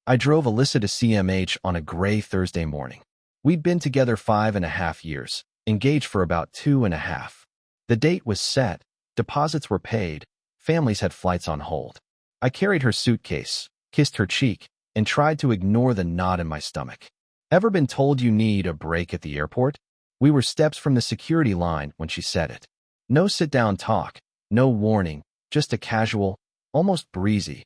I drove Alyssa to CMH on a gray Thursday morning. We'd been together 5.5 years, engaged for about 2.5. The date was set, deposits were paid, families had flights on hold. I carried her suitcase, kissed her cheek, and tried to ignore the knot in my stomach. Ever been told you need a break at the airport? We were steps from the security line when she said it. No sit-down talk, no warning, just a casual, almost breezy,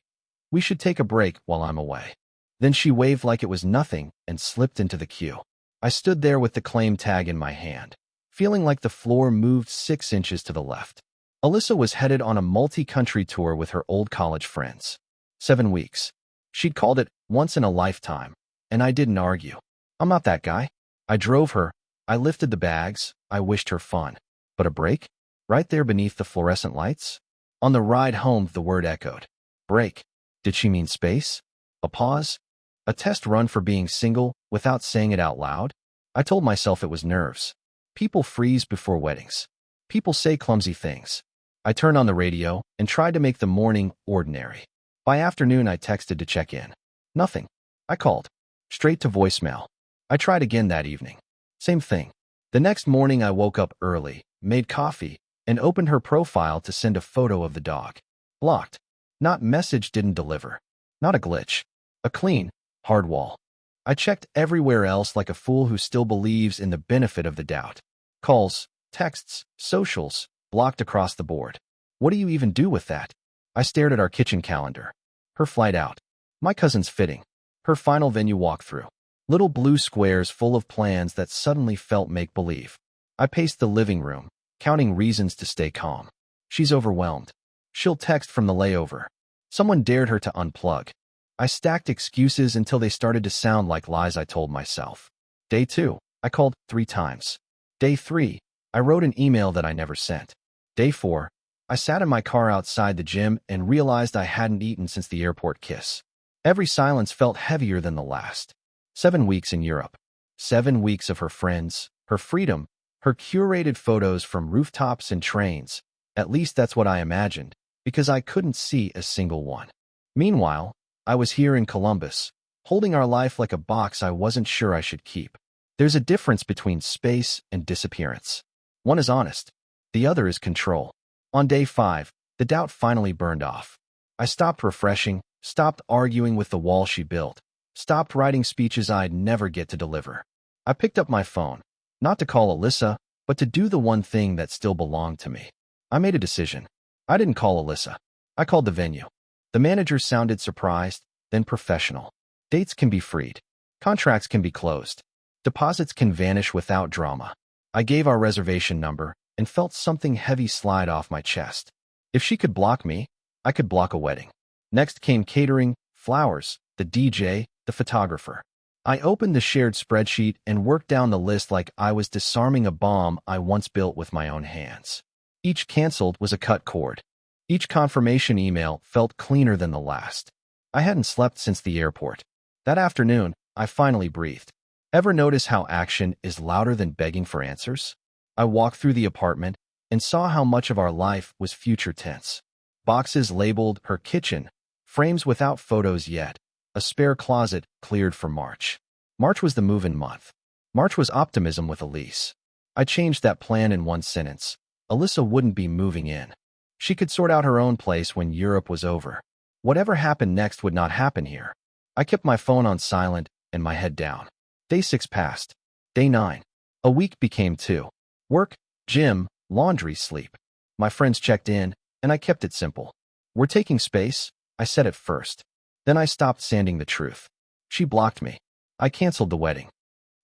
"We should take a break while I'm away." Then she waved like it was nothing and slipped into the queue. I stood there with the claim tag in my hand, feeling like the floor moved 6 inches to the left. Alyssa was headed on a multi-country tour with her old college friends. 7 weeks. She'd called it once in a lifetime, and I didn't argue. I'm not that guy. I drove her, I lifted the bags, I wished her fun. But a break? Right there beneath the fluorescent lights? On the ride home, the word echoed. Break. Did she mean space? A pause? A test run for being single without saying it out loud? I told myself it was nerves. People freeze before weddings. People say clumsy things. I turned on the radio and tried to make the morning ordinary. By afternoon, I texted to check in. Nothing. I called. Straight to voicemail. I tried again that evening. Same thing. The next morning, I woke up early, made coffee, and opened her profile to send a photo of the dog. Blocked. Not message didn't deliver. Not a glitch. A clean, hard wall. I checked everywhere else like a fool who still believes in the benefit of the doubt. Calls, texts, socials, blocked across the board. What do you even do with that? I stared at our kitchen calendar. Her flight out. My cousin's fitting. Her final venue walkthrough. Little blue squares full of plans that suddenly felt make-believe. I paced the living room, counting reasons to stay calm. She's overwhelmed. She'll text from the layover. Someone dared her to unplug. I stacked excuses until they started to sound like lies I told myself. Day 2, I called 3 times. Day 3, I wrote an email that I never sent. Day 4, I sat in my car outside the gym and realized I hadn't eaten since the airport kiss. Every silence felt heavier than the last. 7 weeks in Europe. 7 weeks of her friends, her freedom, her curated photos from rooftops and trains. At least that's what I imagined, because I couldn't see a single one. Meanwhile, I was here in Columbus, holding our life like a box I wasn't sure I should keep. There's a difference between space and disappearance. One is honest. The other is control. On day 5, the doubt finally burned off. I stopped refreshing, stopped arguing with the wall she built, stopped writing speeches I'd never get to deliver. I picked up my phone, not to call Alyssa, but to do the one thing that still belonged to me. I made a decision. I didn't call Alyssa. I called the venue. The manager sounded surprised, then professional. Dates can be freed. Contracts can be closed. Deposits can vanish without drama. I gave our reservation number and felt something heavy slide off my chest. If she could block me, I could block a wedding. Next came catering, flowers, the DJ, the photographer. I opened the shared spreadsheet and worked down the list like I was disarming a bomb I once built with my own hands. Each canceled was a cut cord. Each confirmation email felt cleaner than the last. I hadn't slept since the airport. That afternoon, I finally breathed. Ever notice how action is louder than begging for answers? I walked through the apartment and saw how much of our life was future tense. Boxes labeled her kitchen, frames without photos yet, a spare closet cleared for March. March was the move-in month. March was optimism with a lease. I changed that plan in one sentence. Alyssa wouldn't be moving in. She could sort out her own place when Europe was over. Whatever happened next would not happen here. I kept my phone on silent and my head down. Day 6 passed. Day 9. A week became 2. Work, gym, laundry, sleep. My friends checked in, and I kept it simple. We're taking space, I said at first. Then I stopped saying the truth. She blocked me. I canceled the wedding.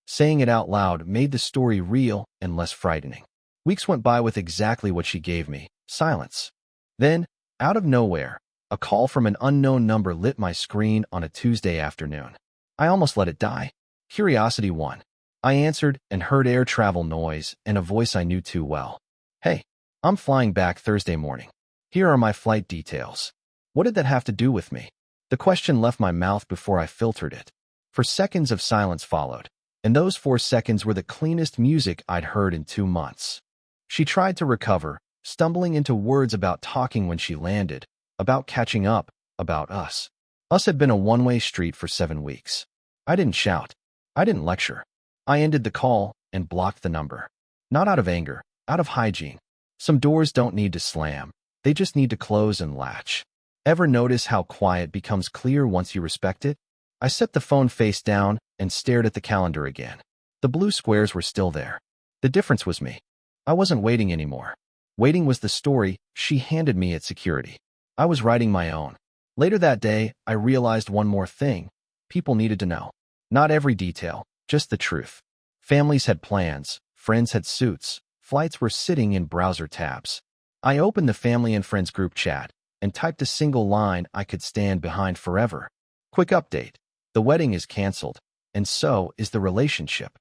Saying it out loud made the story real and less frightening. Weeks went by with exactly what she gave me, silence. Then, out of nowhere, a call from an unknown number lit my screen on a Tuesday afternoon. I almost let it die. Curiosity won. I answered and heard air travel noise and a voice I knew too well. Hey, I'm flying back Thursday morning. Here are my flight details. What did that have to do with me? The question left my mouth before I filtered it. For seconds of silence followed, and those 4 seconds were the cleanest music I'd heard in 2 months. She tried to recover, stumbling into words about talking when she landed, about catching up, about us. Us had been a one-way street for 7 weeks. I didn't shout. I didn't lecture. I ended the call and blocked the number. Not out of anger, out of hygiene. Some doors don't need to slam. They just need to close and latch. Ever notice how quiet becomes clear once you respect it? I set the phone face down and stared at the calendar again. The blue squares were still there. The difference was me. I wasn't waiting anymore. Waiting was the story she handed me at security. I was writing my own. Later that day, I realized one more thing people needed to know. Not every detail, just the truth. Families had plans, friends had suits, flights were sitting in browser tabs. I opened the family and friends group chat and typed a single line I could stand behind forever. Quick update. The wedding is canceled, and so is the relationship.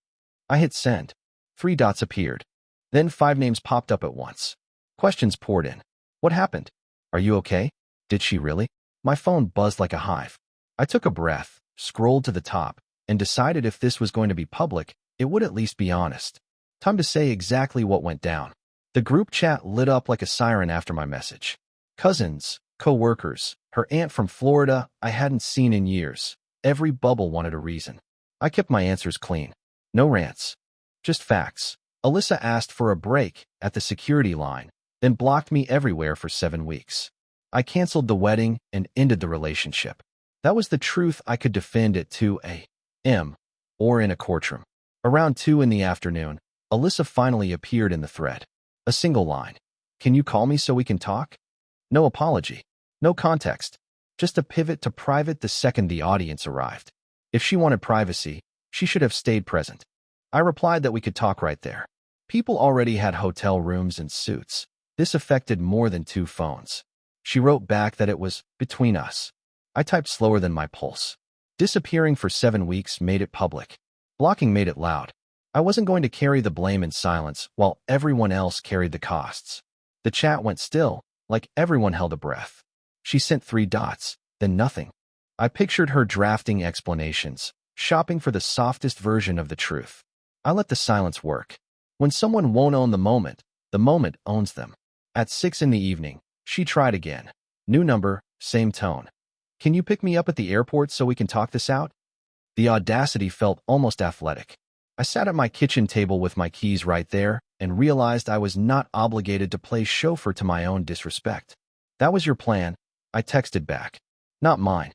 I hit send. 3 dots appeared. Then 5 names popped up at once. Questions poured in. What happened? Are you okay? Did she really? My phone buzzed like a hive. I took a breath, scrolled to the top, and decided if this was going to be public, it would at least be honest. Time to say exactly what went down. The group chat lit up like a siren after my message. Cousins, co-workers, her aunt from Florida I hadn't seen in years. Every bubble wanted a reason. I kept my answers clean. No rants. Just facts. Alyssa asked for a break at the security line, then blocked me everywhere for 7 weeks. I canceled the wedding and ended the relationship. That was the truth I could defend at 2 a.m. or in a courtroom. Around 2 in the afternoon, Alyssa finally appeared in the thread. A single line. Can you call me so we can talk? No apology. No context. Just a pivot to private the second the audience arrived. If she wanted privacy, she should have stayed present. I replied that we could talk right there. People already had hotel rooms and suits. This affected more than 2 phones. She wrote back that it was between us. I typed slower than my pulse. Disappearing for 7 weeks made it public. Blocking made it loud. I wasn't going to carry the blame in silence while everyone else carried the costs. The chat went still, like everyone held a breath. She sent 3 dots, then nothing. I pictured her drafting explanations, shopping for the softest version of the truth. I let the silence work. When someone won't own the moment owns them. At 6 in the evening, she tried again. New number, same tone. Can you pick me up at the airport so we can talk this out? The audacity felt almost athletic. I sat at my kitchen table with my keys right there and realized I was not obligated to play chauffeur to my own disrespect. That was your plan, I texted back. Not mine.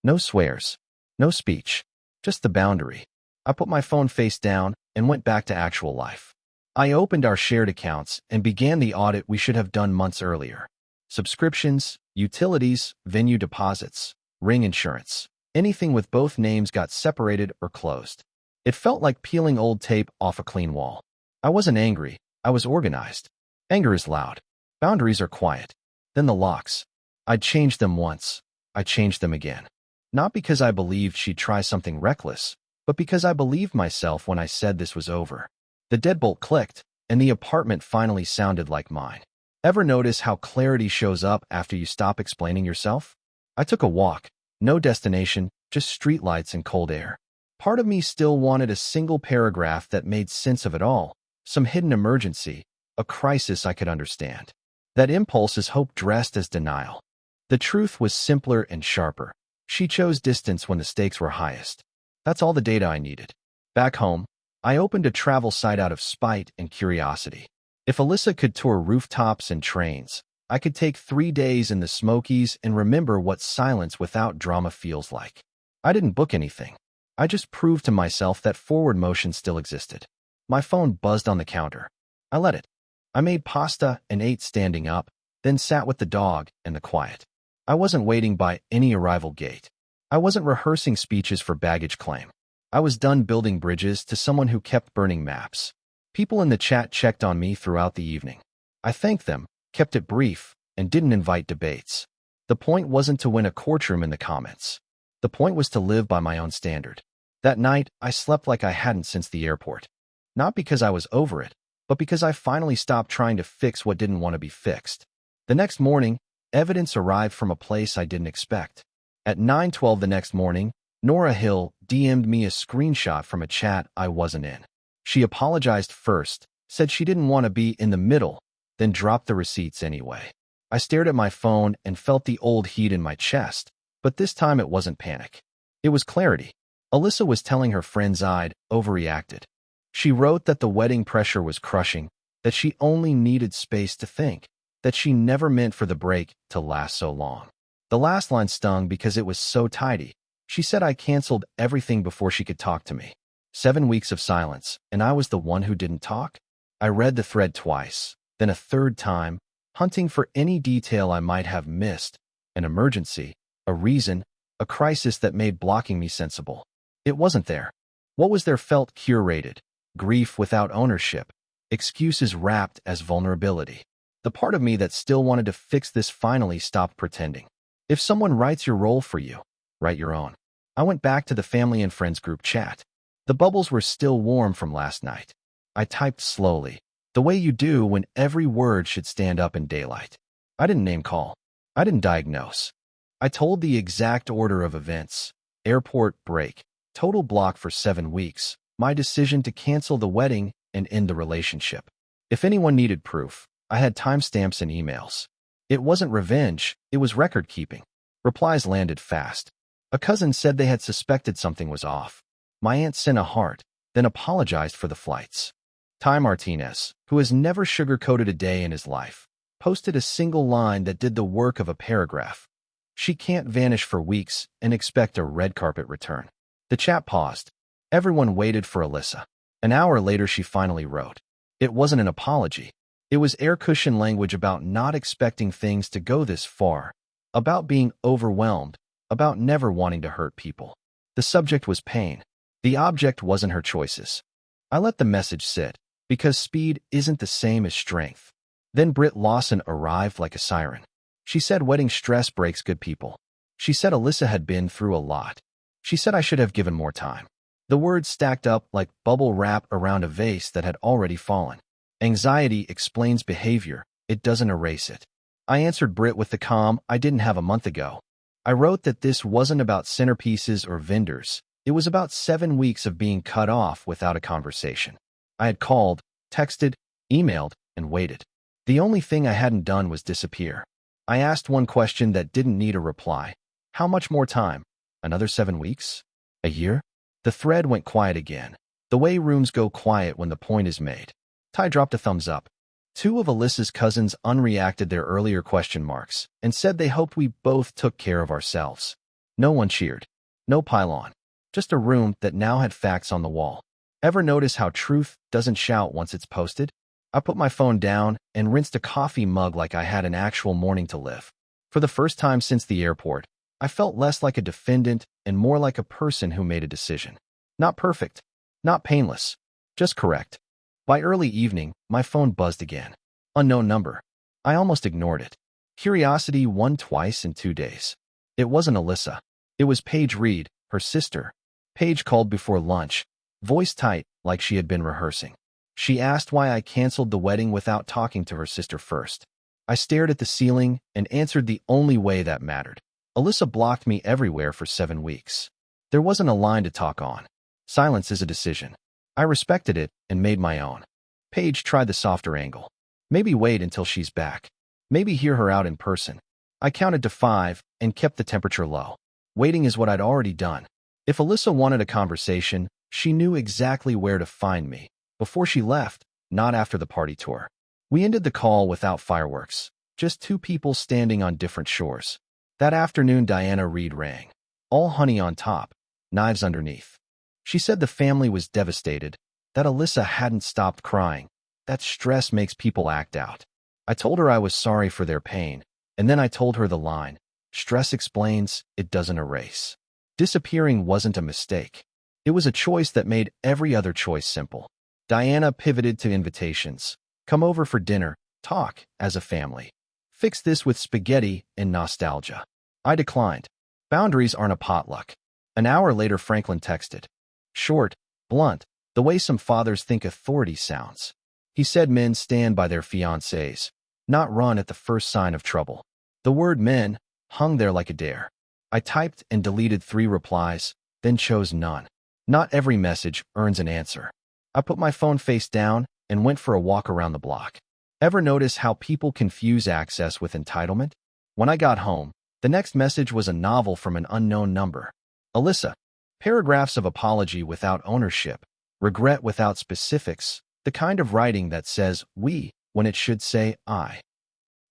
No swears. No speech. Just the boundary. I put my phone face down and went back to actual life. I opened our shared accounts and began the audit we should have done months earlier. Subscriptions, utilities, venue deposits, ring insurance. Anything with both names got separated or closed. It felt like peeling old tape off a clean wall. I wasn't angry. I was organized. Anger is loud. Boundaries are quiet. Then the locks. I'd changed them once. I changed them again. Not because I believed she'd try something reckless, but because I believed myself when I said this was over. The deadbolt clicked, and the apartment finally sounded like mine. Ever notice how clarity shows up after you stop explaining yourself? I took a walk. No destination, just streetlights and cold air. Part of me still wanted a single paragraph that made sense of it all, some hidden emergency, a crisis I could understand. That impulse is hope dressed as denial. The truth was simpler and sharper. She chose distance when the stakes were highest. That's all the data I needed. Back home, I opened a travel site out of spite and curiosity. If Alyssa could tour rooftops and trains, I could take 3 days in the Smokies and remember what silence without drama feels like. I didn't book anything. I just proved to myself that forward motion still existed. My phone buzzed on the counter. I let it. I made pasta and ate standing up, then sat with the dog and the quiet. I wasn't waiting by any arrival gate. I wasn't rehearsing speeches for baggage claim. I was done building bridges to someone who kept burning maps. People in the chat checked on me throughout the evening. I thanked them, kept it brief, and didn't invite debates. The point wasn't to win a courtroom in the comments. The point was to live by my own standard. That night, I slept like I hadn't since the airport. Not because I was over it, but because I finally stopped trying to fix what didn't want to be fixed. The next morning, evidence arrived from a place I didn't expect. At 9:12 the next morning, Nora Hill DM'd me a screenshot from a chat I wasn't in. She apologized first, said she didn't want to be in the middle, then dropped the receipts anyway. I stared at my phone and felt the old heat in my chest, But this time it wasn't panic. It was clarity. Alyssa was telling her friends I'd overreacted. She wrote that the wedding pressure was crushing, that she only needed space to think, that she never meant for the break to last so long. The last line stung because it was so tidy. She said I canceled everything before she could talk to me. 7 weeks of silence, and I was the one who didn't talk? I read the thread twice, then a third time, hunting for any detail I might have missed. An emergency, a reason, a crisis that made blocking me sensible. It wasn't there. What was there felt curated, grief without ownership, excuses wrapped as vulnerability. The part of me that still wanted to fix this finally stopped pretending. If someone writes your role for you, write your own. I went back to the family and friends group chat. The bubbles were still warm from last night. I typed slowly, the way you do when every word should stand up in daylight. I didn't name call. I didn't diagnose. I told the exact order of events. Airport break. Total block for 7 weeks. My decision to cancel the wedding and end the relationship. If anyone needed proof, I had timestamps and emails. It wasn't revenge, it was record keeping. Replies landed fast. A cousin said they had suspected something was off. My aunt sent a heart, then apologized for the flights. Ty Martinez, who has never sugarcoated a day in his life, posted a single line that did the work of a paragraph. She can't vanish for weeks and expect a red carpet return. The chat paused. Everyone waited for Alyssa. An hour later she finally wrote. It wasn't an apology. It was air cushion language about not expecting things to go this far, about being overwhelmed, about never wanting to hurt people. The subject was pain. The object wasn't her choices. I let the message sit, because speed isn't the same as strength. Then Britt Lawson arrived like a siren. She said wedding stress breaks good people. She said Alyssa had been through a lot. She said I should have given more time. The words stacked up like bubble wrap around a vase that had already fallen. Anxiety explains behavior, it doesn't erase it. I answered Britt with the calm I didn't have a month ago. I wrote that this wasn't about centerpieces or vendors. It was about 7 weeks of being cut off without a conversation. I had called, texted, emailed, and waited. The only thing I hadn't done was disappear. I asked one question that didn't need a reply. How much more time? Another 7 weeks? A year? The thread went quiet again. The way rooms go quiet when the point is made. Ty dropped a thumbs up. 2 of Alyssa's cousins unreacted their earlier question marks and said they hoped we both took care of ourselves. No one cheered. No pylon. Just a room that now had facts on the wall. Ever notice how truth doesn't shout once it's posted? I put my phone down and rinsed a coffee mug like I had an actual morning to live. For the first time since the airport, I felt less like a defendant and more like a person who made a decision. Not perfect. Not painless. Just correct. By early evening, my phone buzzed again. Unknown number. I almost ignored it. Curiosity won twice in 2 days. It wasn't Alyssa. It was Paige Reed, her sister. Paige called before lunch, voice tight like she had been rehearsing. She asked why I canceled the wedding without talking to her sister first. I stared at the ceiling and answered the only way that mattered. Alyssa blocked me everywhere for 7 weeks. There wasn't a line to talk on. Silence is a decision. I respected it and made my own. Paige tried the softer angle. Maybe wait until she's back. Maybe hear her out in person. I counted to 5 and kept the temperature low. Waiting is what I'd already done. If Alyssa wanted a conversation, she knew exactly where to find me. Before she left, not after the party tour. We ended the call without fireworks. Just 2 people standing on different shores. That afternoon Diana Reed rang. All honey on top, knives underneath. She said the family was devastated, that Alyssa hadn't stopped crying, that stress makes people act out. I told her I was sorry for their pain, and then I told her the line, stress explains, it doesn't erase. Disappearing wasn't a mistake. It was a choice that made every other choice simple. Diana pivoted to invitations. Come over for dinner, talk as a family. Fix this with spaghetti and nostalgia. I declined. Boundaries aren't a potluck. An hour later Franklin texted. Short, blunt, the way some fathers think authority sounds. He said men stand by their fiancés, not run at the first sign of trouble. The word men hung there like a dare. I typed and deleted 3 replies, then chose none. Not every message earns an answer. I put my phone face down and went for a walk around the block. Ever notice how people confuse access with entitlement? When I got home, The next message was a novel from an unknown number. Alyssa. Paragraphs of apology without ownership, regret without specifics, the kind of writing that says we when it should say I.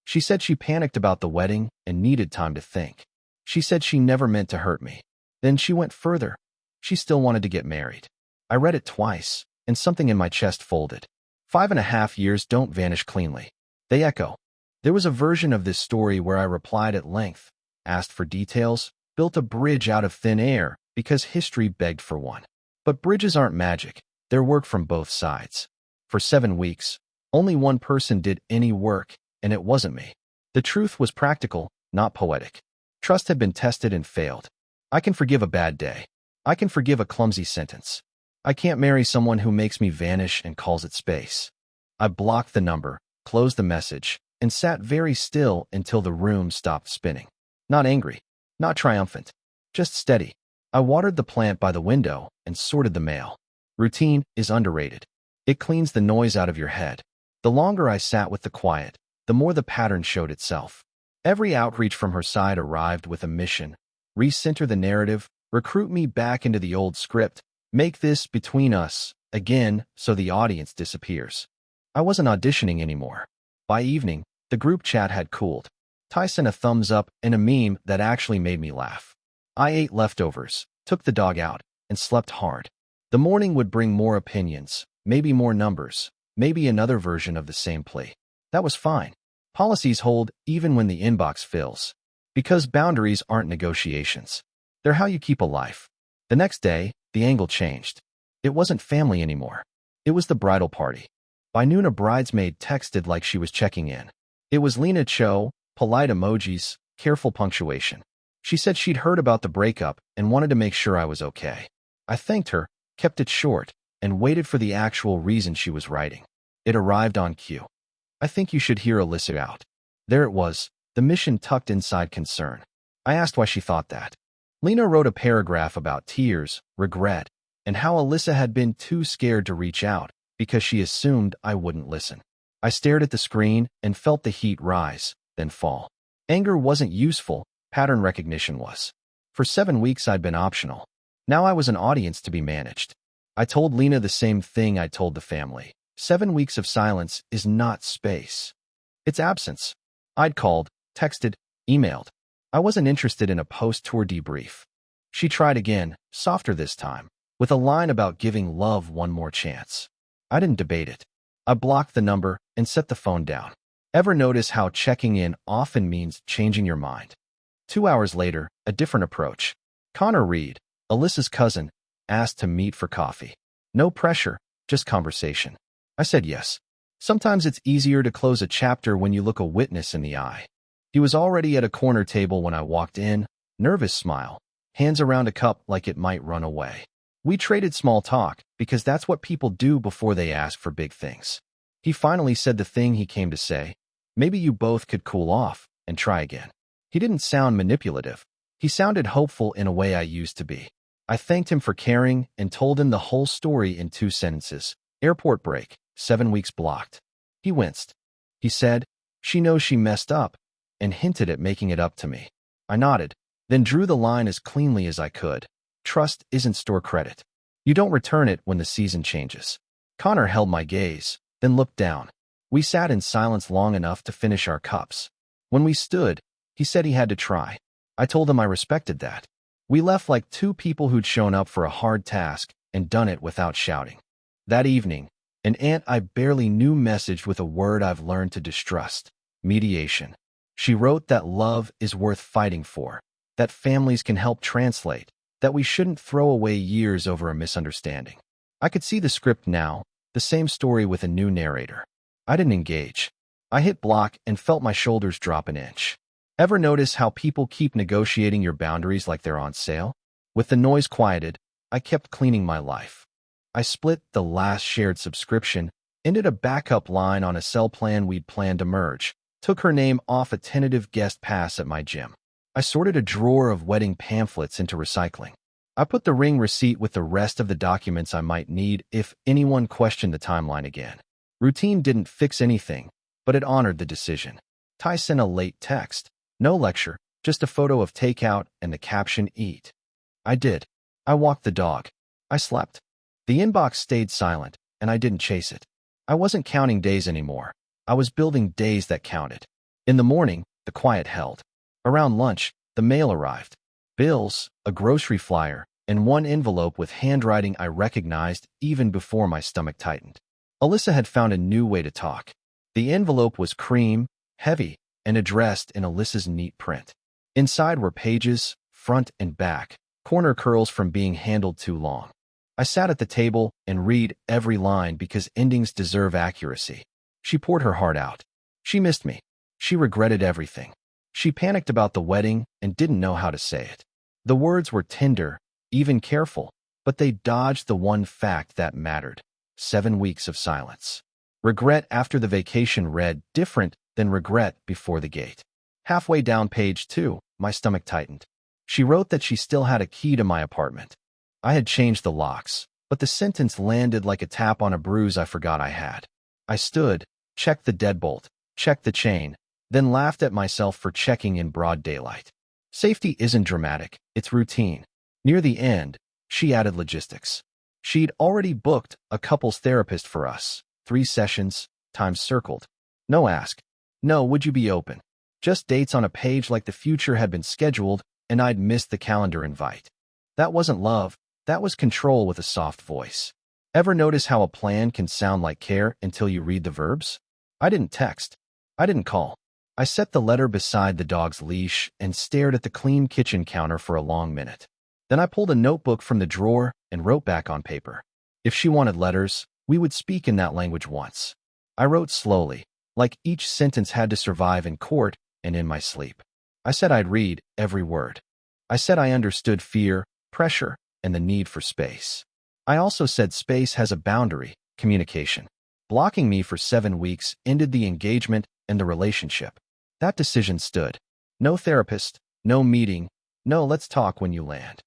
She said she panicked about the wedding and needed time to think. She said she never meant to hurt me. Then she went further. She still wanted to get married. I read it twice, and something in my chest folded. 5.5 years don't vanish cleanly. They echo. There was a version of this story where I replied at length, asked for details, built a bridge out of thin air because history begged for one. But bridges aren't magic. They're work from both sides. For 7 weeks, only one person did any work, and it wasn't me. The truth was practical, not poetic. Trust had been tested and failed. I can forgive a bad day. I can forgive a clumsy sentence. I can't marry someone who makes me vanish and calls it space. I blocked the number, closed the message, and sat very still until the room stopped spinning. Not angry, not triumphant, just steady. I watered the plant by the window and sorted the mail. Routine is underrated. It cleans the noise out of your head. The longer I sat with the quiet, the more the pattern showed itself. Every outreach from her side arrived with a mission. Recenter the narrative, recruit me back into the old script, make this between us again so the audience disappears. I wasn't auditioning anymore. By evening, the group chat had cooled. Ty sent a thumbs up and a meme that actually made me laugh. I ate leftovers, took the dog out, and slept hard. The morning would bring more opinions, maybe more numbers, maybe another version of the same plea. That was fine. Policies hold even when the inbox fills. Because boundaries aren't negotiations. They're how you keep a life. The next day, the angle changed. It wasn't family anymore. It was the bridal party. By noon, a bridesmaid texted like she was checking in. It was Lena Cho, polite emojis, careful punctuation. She said she'd heard about the breakup and wanted to make sure I was okay. I thanked her, kept it short, and waited for the actual reason she was writing. It arrived on cue. I think you should hear Alyssa out. There it was, the mission tucked inside concern. I asked why she thought that. Lena wrote a paragraph about tears, regret, and how Alyssa had been too scared to reach out because she assumed I wouldn't listen. I stared at the screen and felt the heat rise, then fall. Anger wasn't useful, pattern recognition was. For 7 weeks I'd been optional. Now I was an audience to be managed. I told Lena the same thing I told the family. 7 weeks of silence is not space. It's absence. I'd called, texted, emailed. I wasn't interested in a post-tour debrief. She tried again, softer this time, with a line about giving love one more chance. I didn't debate it. I blocked the number and set the phone down. Ever notice how checking in often means changing your mind? 2 hours later, a different approach. Connor Reed, Alyssa's cousin, asked to meet for coffee. No pressure, just conversation. I said yes. Sometimes it's easier to close a chapter when you look a witness in the eye. He was already at a corner table when I walked in, nervous smile, hands around a cup like it might run away. We traded small talk because that's what people do before they ask for big things. He finally said the thing he came to say. Maybe you both could cool off and try again. He didn't sound manipulative. He sounded hopeful in a way I used to be. I thanked him for caring and told him the whole story in 2 sentences. Airport break, 7 weeks blocked. He winced. He said, she knows she messed up, and hinted at making it up to me. I nodded, then drew the line as cleanly as I could. Trust isn't store credit. You don't return it when the season changes. Connor held my gaze, then looked down. We sat in silence long enough to finish our cups. When we stood, he said he had to try. I told him I respected that. We left like 2 people who'd shown up for a hard task and done it without shouting. That evening, an aunt I barely knew messaged with a word I've learned to distrust: mediation. She wrote that love is worth fighting for, that families can help translate, that we shouldn't throw away years over a misunderstanding. I could see the script now, the same story with a new narrator. I didn't engage. I hit block and felt my shoulders drop an inch. Ever notice how people keep negotiating your boundaries like they're on sale? With the noise quieted, I kept cleaning my life. I split the last shared subscription, ended a backup line on a cell plan we'd planned to merge, took her name off a tentative guest pass at my gym. I sorted a drawer of wedding pamphlets into recycling. I put the ring receipt with the rest of the documents I might need if anyone questioned the timeline again. Routine didn't fix anything, but it honored the decision. Ty sent a late text. No lecture, Just a photo of takeout and the caption, "Eat." I did. I walked the dog. I slept. The inbox stayed silent, and I didn't chase it. I wasn't counting days anymore. I was building days that counted. In the morning, the quiet held. Around lunch, the mail arrived. Bills, a grocery flyer, and one envelope with handwriting I recognized even before my stomach tightened. Alyssa had found a new way to talk. The envelope was cream, heavy, and addressed in Alyssa's neat print. Inside were pages, front and back, corner curls from being handled too long. I sat at the table and read every line because endings deserve accuracy. She poured her heart out. She missed me. She regretted everything. She panicked about the wedding and didn't know how to say it. The words were tender, even careful, but they dodged the one fact that mattered: 7 weeks of silence. Regret after the vacation read different than regret before the gate. Halfway down page 2, my stomach tightened. She wrote that she still had a key to my apartment. I had changed the locks, but the sentence landed like a tap on a bruise I forgot I had. I stood, checked the deadbolt, checked the chain, then laughed at myself for checking in broad daylight. Safety isn't dramatic, it's routine. Near the end, she added logistics. She'd already booked a couples therapist for us, 3 sessions, times circled. No ask. No, would you be open? Just dates on a page like the future had been scheduled, and I'd missed the calendar invite. That wasn't love, that was control with a soft voice. Ever notice how a plan can sound like care until you read the verbs? I didn't text. I didn't call. I set the letter beside the dog's leash and stared at the clean kitchen counter for a long minute. Then I pulled a notebook from the drawer and wrote back on paper. If she wanted letters, we would speak in that language once. I wrote slowly, like each sentence had to survive in court and in my sleep. I said I'd read every word. I said I understood fear, pressure, and the need for space. I also said space has a boundary: communication. Blocking me for 7 weeks ended the engagement and the relationship. That decision stood. No therapist, no meeting, no let's talk when you land.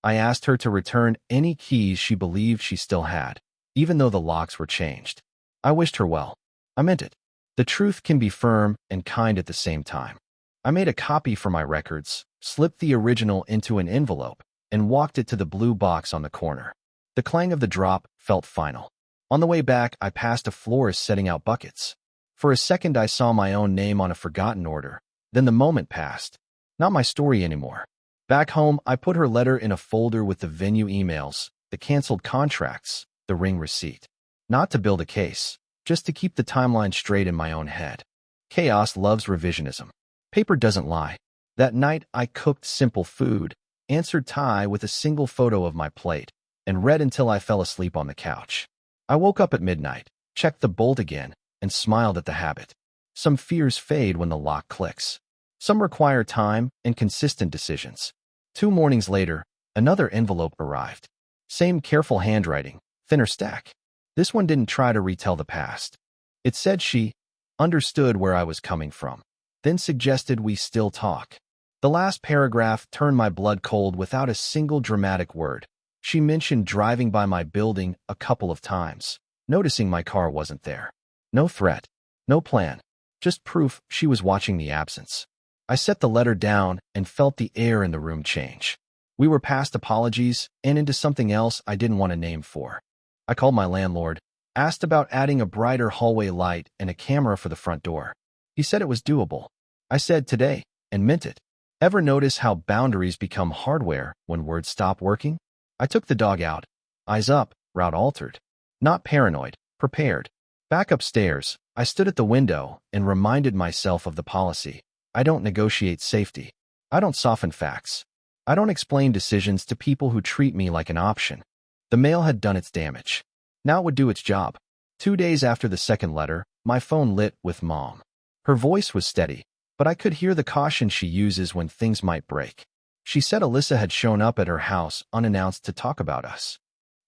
I asked her to return any keys she believed she still had, even though the locks were changed. I wished her well. I meant it. The truth can be firm and kind at the same time. I made a copy for my records, slipped the original into an envelope, and walked it to the blue box on the corner. The clang of the drop felt final. On the way back, I passed a florist setting out buckets. For a second, I saw my own name on a forgotten order. Then the moment passed. Not my story anymore. Back home, I put her letter in a folder with the venue emails, the canceled contracts, the ring receipt. Not to build a case, just to keep the timeline straight in my own head. Chaos loves revisionism. Paper doesn't lie. That night, I cooked simple food, answered Ty with a single photo of my plate, and read until I fell asleep on the couch. I woke up at midnight, checked the bolt again, and smiled at the habit. Some fears fade when the lock clicks. Some require time and consistent decisions. 2 mornings later, another envelope arrived. Same careful handwriting, thinner stack. This one didn't try to retell the past. It said she understood where I was coming from, then suggested we still talk. The last paragraph turned my blood cold without a single dramatic word. She mentioned driving by my building a couple of times, noticing my car wasn't there. No threat, no plan, just proof she was watching the absence. I set the letter down and felt the air in the room change. We were past apologies and into something else I didn't want a name for. I called my landlord, asked about adding a brighter hallway light and a camera for the front door. He said it was doable. I said today, and meant it. Ever notice how boundaries become hardware when words stop working? I took the dog out. Eyes up, route altered. Not paranoid, prepared. Back upstairs, I stood at the window and reminded myself of the policy. I don't negotiate safety. I don't soften facts. I don't explain decisions to people who treat me like an option. The mail had done its damage. Now it would do its job. 2 days after the second letter, my phone lit with Mom. Her voice was steady, but I could hear the caution she uses when things might break. She said Alyssa had shown up at her house unannounced to talk about us.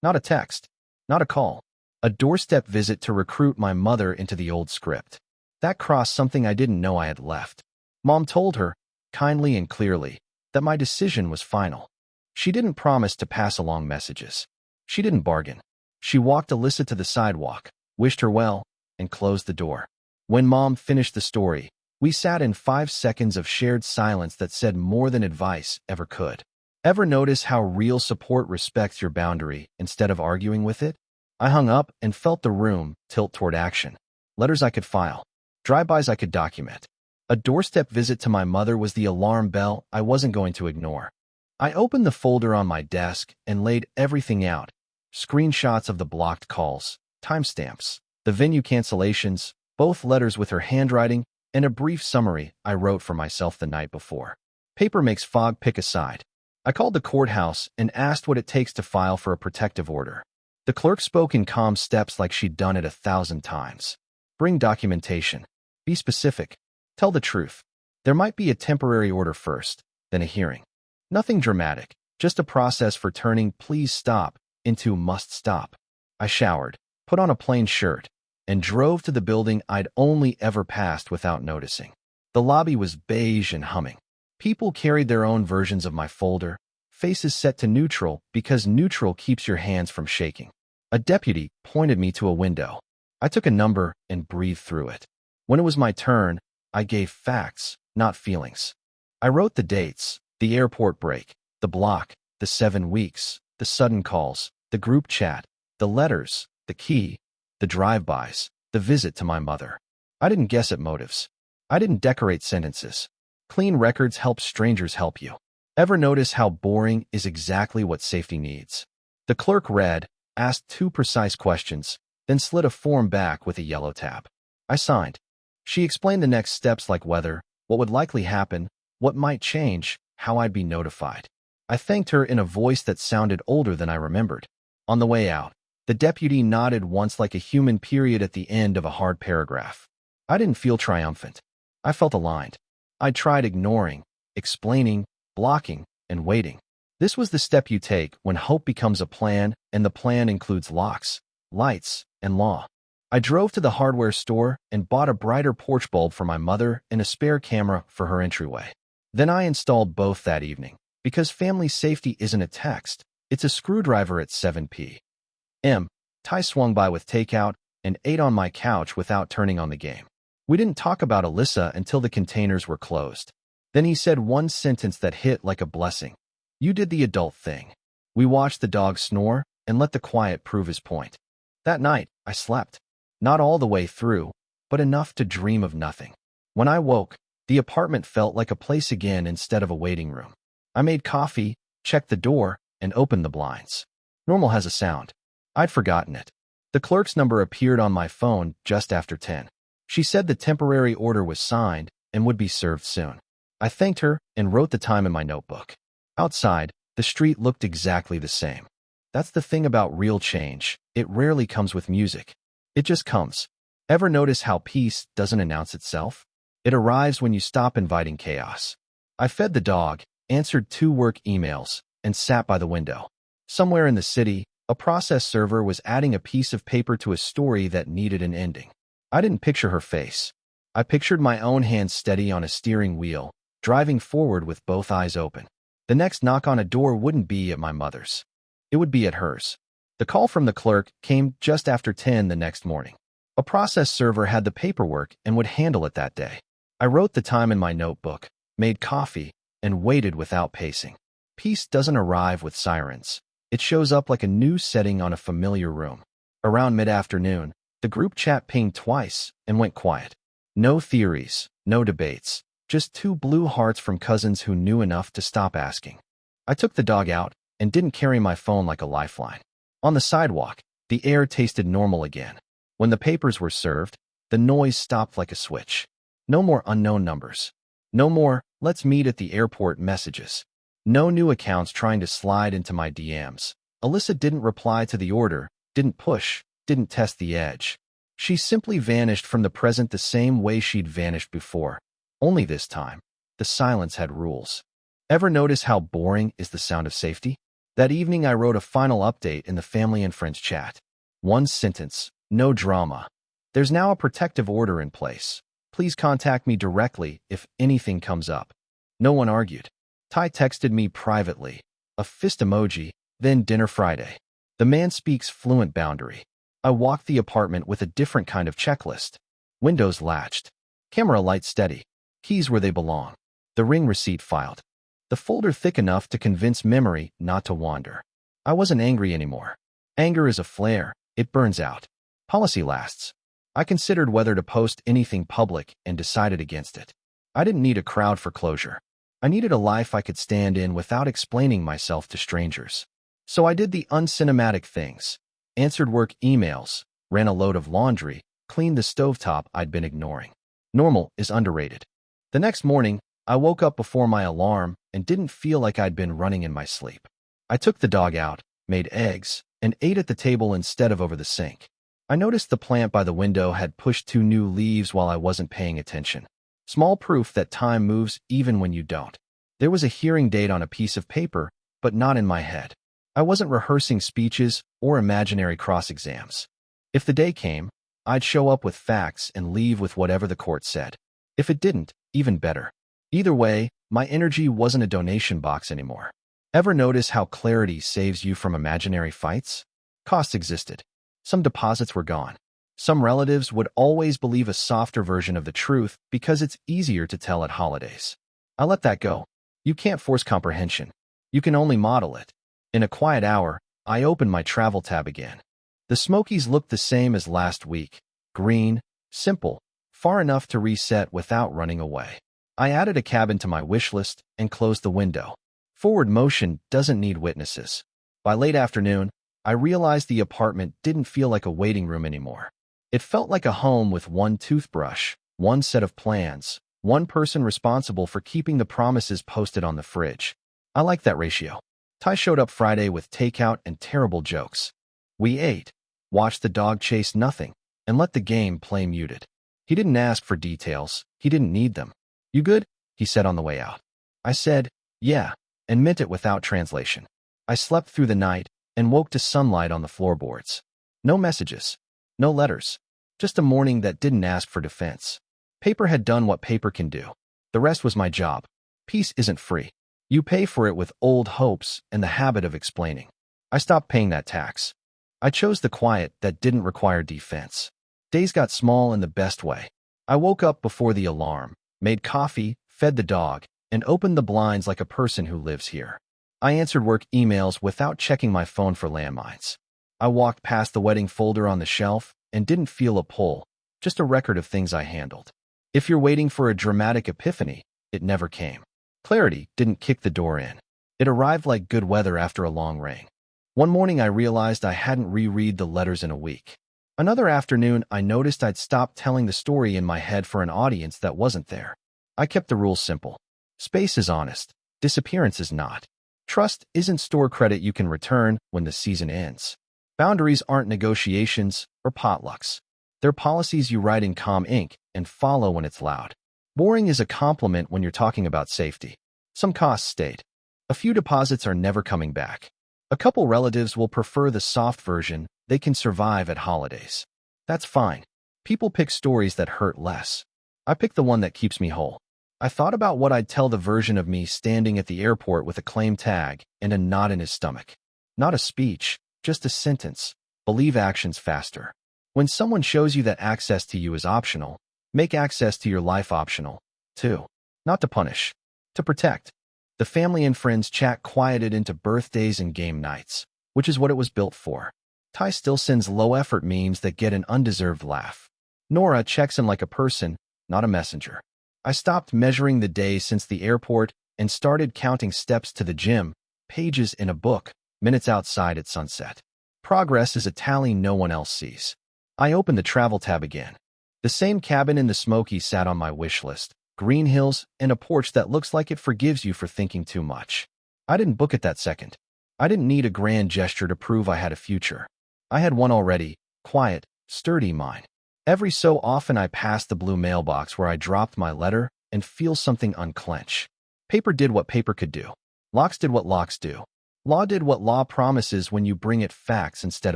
Not a text, not a call. A doorstep visit to recruit my mother into the old script. That crossed something I didn't know I had left. Mom told her, kindly and clearly, that my decision was final. She didn't promise to pass along messages. She didn't bargain. She walked Alyssa to the sidewalk, wished her well, and closed the door. When Mom finished the story, We sat in 5 seconds of shared silence that said more than advice ever could. Ever notice how real support respects your boundary instead of arguing with it? I hung up and felt the room tilt toward action. Letters I could file. Drive-bys I could document. A doorstep visit to my mother was the alarm bell I wasn't going to ignore. I opened the folder on my desk and laid everything out. Screenshots of the blocked calls, timestamps, the venue cancellations, both letters with her handwriting, and a brief summary I wrote for myself the night before. Paper makes fog pick a side. I called the courthouse and asked what it takes to file for a protective order. The clerk spoke in calm steps like she'd done it 1,000 times. Bring documentation. Be specific. Tell the truth. There might be a temporary order first, then a hearing. Nothing dramatic, just a process for turning "please stop" into "must stop." I showered, put on a plain shirt, and drove to the building I'd only ever passed without noticing. The lobby was beige and humming. People carried their own versions of my folder, faces set to neutral because neutral keeps your hands from shaking. A deputy pointed me to a window. I took a number and breathed through it. When it was my turn, I gave facts, not feelings. I wrote the dates, the airport break, the block, the 7 weeks, the sudden calls, the group chat, the letters, the key, the drive-bys, the visit to my mother. I didn't guess at motives. I didn't decorate sentences. Clean records help strangers help you. Ever notice how boring is exactly what safety needs? The clerk read, asked 2 precise questions, then slid a form back with a yellow tab. I signed. She explained the next steps like whether, what would likely happen, what might change, how I'd be notified. I thanked her in a voice that sounded older than I remembered. On the way out, the deputy nodded once like a human period at the end of a hard paragraph. I didn't feel triumphant. I felt aligned. I tried ignoring, explaining, blocking, and waiting. This was the step you take when hope becomes a plan and the plan includes locks, lights, and law. I drove to the hardware store and bought a brighter porch bulb for my mother and a spare camera for her entryway. Then I installed both that evening, because family safety isn't a text, it's a screwdriver at 7 p.m. Ty swung by with takeout and ate on my couch without turning on the game. We didn't talk about Alyssa until the containers were closed. Then he said one sentence that hit like a blessing. You did the adult thing. We watched the dog snore and let the quiet prove his point. That night, I slept. Not all the way through, but enough to dream of nothing. When I woke, the apartment felt like a place again instead of a waiting room. I made coffee, checked the door, and opened the blinds. Normal has a sound. I'd forgotten it. The clerk's number appeared on my phone just after 10. She said the temporary order was signed and would be served soon. I thanked her and wrote the time in my notebook. Outside, the street looked exactly the same. That's the thing about real change. It rarely comes with music. It just comes. Ever notice how peace doesn't announce itself? It arrives when you stop inviting chaos. I fed the dog, answered 2 work emails, and sat by the window. Somewhere in the city, a process server was adding a piece of paper to a story that needed an ending. I didn't picture her face. I pictured my own hands steady on a steering wheel, driving forward with both eyes open. The next knock on a door wouldn't be at my mother's. It would be at hers. The call from the clerk came just after 10 the next morning. A process server had the paperwork and would handle it that day. I wrote the time in my notebook, made coffee, and waited without pacing. Peace doesn't arrive with sirens. It shows up like a new setting on a familiar room. Around mid-afternoon, the group chat pinged twice and went quiet. No theories, no debates, just 2 blue hearts from cousins who knew enough to stop asking. I took the dog out and didn't carry my phone like a lifeline. On the sidewalk, the air tasted normal again. When the papers were served, the noise stopped like a switch. No more unknown numbers. No more, let's meet at the airport messages. No new accounts trying to slide into my DMs. Alyssa didn't reply to the order, didn't push, didn't test the edge. She simply vanished from the present the same way she'd vanished before. Only this time, the silence had rules. Ever notice how boring is the sound of safety? That evening I wrote a final update in the family and friends chat. 1 sentence, no drama. There's now a protective order in place. Please contact me directly if anything comes up. No one argued. Ty texted me privately, a fist emoji, then dinner Friday. The man speaks fluent boundary. I walked the apartment with a different kind of checklist. Windows latched. Camera light steady. Keys where they belong. The ring receipt filed. The folder thick enough to convince memory not to wander. I wasn't angry anymore. Anger is a flare. It burns out. Policy lasts. I considered whether to post anything public and decided against it. I didn't need a crowd for closure. I needed a life I could stand in without explaining myself to strangers. So I did the uncinematic things. Answered work emails, ran a load of laundry, cleaned the stovetop I'd been ignoring. Normal is underrated. The next morning, I woke up before my alarm and didn't feel like I'd been running in my sleep. I took the dog out, made eggs, and ate at the table instead of over the sink. I noticed the plant by the window had pushed 2 new leaves while I wasn't paying attention. Small proof that time moves even when you don't. There was a hearing date on a piece of paper, but not in my head. I wasn't rehearsing speeches or imaginary cross-exams. If the day came, I'd show up with facts and leave with whatever the court said. If it didn't, even better. Either way, my energy wasn't a donation box anymore. Ever notice how clarity saves you from imaginary fights? Costs existed. Some deposits were gone. Some relatives would always believe a softer version of the truth because it's easier to tell at holidays. I let that go. You can't force comprehension. You can only model it. In a quiet hour, I opened my travel tab again. The Smokies looked the same as last week. Green, simple, far enough to reset without running away. I added a cabin to my wish list and closed the window. Forward motion doesn't need witnesses. By late afternoon, I realized the apartment didn't feel like a waiting room anymore. It felt like a home with 1 toothbrush, 1 set of plans, 1 person responsible for keeping the promises posted on the fridge. I like that ratio. Ty showed up Friday with takeout and terrible jokes. We ate, watched the dog chase nothing, and let the game play muted. He didn't ask for details. He didn't need them. "You good?" he said on the way out. I said, "Yeah," and meant it without translation. I slept through the night and woke to sunlight on the floorboards. No messages. No letters. Just a morning that didn't ask for defense. Paper had done what paper can do. The rest was my job. Peace isn't free. You pay for it with old hopes and the habit of explaining. I stopped paying that tax. I chose the quiet that didn't require defense. Days got small in the best way. I woke up before the alarm, made coffee, fed the dog, and opened the blinds like a person who lives here. I answered work emails without checking my phone for landmines. I walked past the wedding folder on the shelf and didn't feel a pull, just a record of things I handled. If you're waiting for a dramatic epiphany, it never came. Clarity didn't kick the door in. It arrived like good weather after a long rain. One morning I realized I hadn't reread the letters in a week. Another afternoon I noticed I'd stopped telling the story in my head for an audience that wasn't there. I kept the rules simple. Space is honest. Disappearance is not. Trust isn't store credit you can return when the season ends. Boundaries aren't negotiations or potlucks. They're policies you write in calm ink and follow when it's loud. Boring is a compliment when you're talking about safety. Some costs stayed. A few deposits are never coming back. A couple relatives will prefer the soft version. They can survive at holidays. That's fine. People pick stories that hurt less. I pick the one that keeps me whole. I thought about what I'd tell the version of me standing at the airport with a claim tag and a knot in his stomach. Not a speech, just a sentence. Believe actions faster. When someone shows you that access to you is optional, make access to your life optional, too. Not to punish, to protect. The family and friends chat quieted into birthdays and game nights, which is what it was built for. Ty still sends low-effort memes that get an undeserved laugh. Nora checks in like a person, not a messenger. I stopped measuring the days since the airport and started counting steps to the gym, pages in a book, minutes outside at sunset. Progress is a tally no one else sees. I opened the travel tab again. The same cabin in the Smokies sat on my wish list, green hills and a porch that looks like it forgives you for thinking too much. I didn't book it that second. I didn't need a grand gesture to prove I had a future. I had one already, quiet, sturdy mine. Every so often I passed the blue mailbox where I dropped my letter and feel something unclench. Paper did what paper could do. Locks did what locks do. Law did what law promises when you bring it facts instead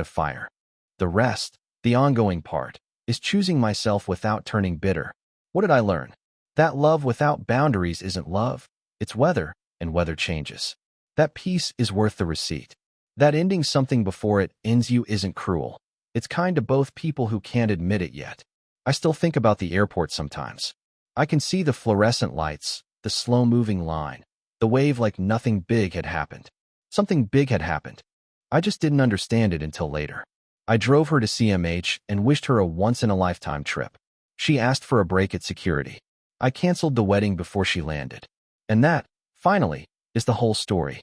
of fire. The rest, the ongoing part, is choosing myself without turning bitter. What did I learn? That love without boundaries isn't love. It's weather, and weather changes. That peace is worth the receipt. That ending something before it ends you isn't cruel. It's kind to both people who can't admit it yet. I still think about the airport sometimes. I can see the fluorescent lights, the slow-moving line, the wave like nothing big had happened. Something big had happened. I just didn't understand it until later. I drove her to CMH and wished her a once-in-a-lifetime trip. She asked for a break at security. I canceled the wedding before she landed. And that, finally, is the whole story.